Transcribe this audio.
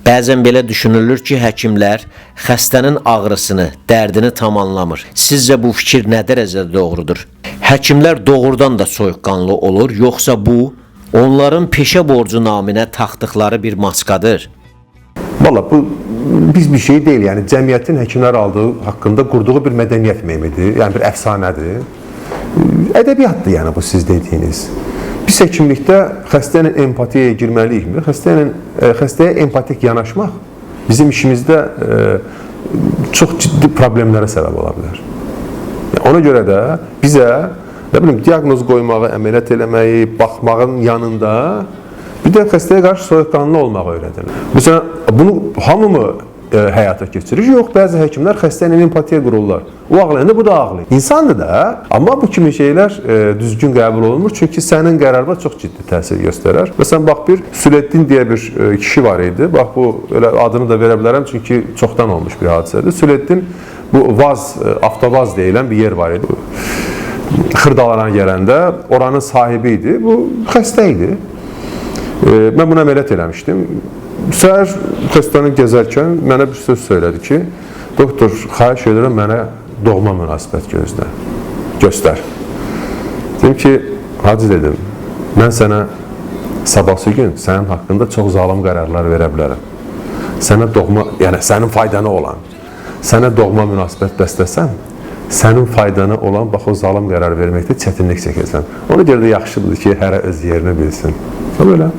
Bəzən belə düşünülür ki, həkimlər xəstənin ağrısını, dərdini tam anlamır. Sizcə bu fikir nə dərəcədə doğrudur? Həkimlər doğrudan da soyuqqanlı olur, yoxsa bu onların peşə borcu naminə taxdıqları bir maskadır? Valla bu biz bir şey deyil, yəni cəmiyyətin həkimlər aldığı haqqında qurduğu bir mədəniyyət memidir, yəni bir əfsanədir. Ədəbiyyatdır yəni bu siz dediyiniz. Biz həkimlikdə xəstə ilə empatiyaya girməliyik. Xəstəyə empatik yanaşmaq bizim işimizdə çox ciddi problemlərə səbəb ola bilər. Ona görə də bizə diaqnoz qoymağı, əməliyyat eləməyi, baxmağın yanında bir də xəstəyə qarşı soyuqqanlı olmağı öyrədirlər. Məsələn, bunu hamı həyata keçirir? Yox, bəzi həkimlər xəstə ilə empatiya qururlar. O ağlayanda bu da ağlayır. İnsandır da, amma bu kimi şeylər düzgün qəbul olunmur. Çünki sənin qərarına çox ciddi təsir göstərər. Məsələn, bax bir Süleddin deyə bir kişi var idi. Bax bu elə adını da verə bilərəm çünki çoxdan olmuş bir hadisədir. Süleddin bu avtovaz deyilən bir yer var idi. Xırdalana gələndə oranın sahibi idi. Bu xəstə idi. Mən buna əməliyyat eləmişdim. Səhər xəstənin gəzərkən mənə bir söz söylədi ki, doktor, xahiş edirəm mənə doğma münasibət göstər. Dedim ki, hacı dedim, mən sənə sabahsı gün sənin haqqında çox zalım qərarlar verə bilərəm. Sənə doğma, yəni sənin faydana olan, sənə doğma münasibət bəsləsəm, sənin faydana olan bax o zalım qərar verməkdə çətinlik çəkəcəm. Ona görə də yaxşıdır ki, hərə öz yerini bilsin. Böyle.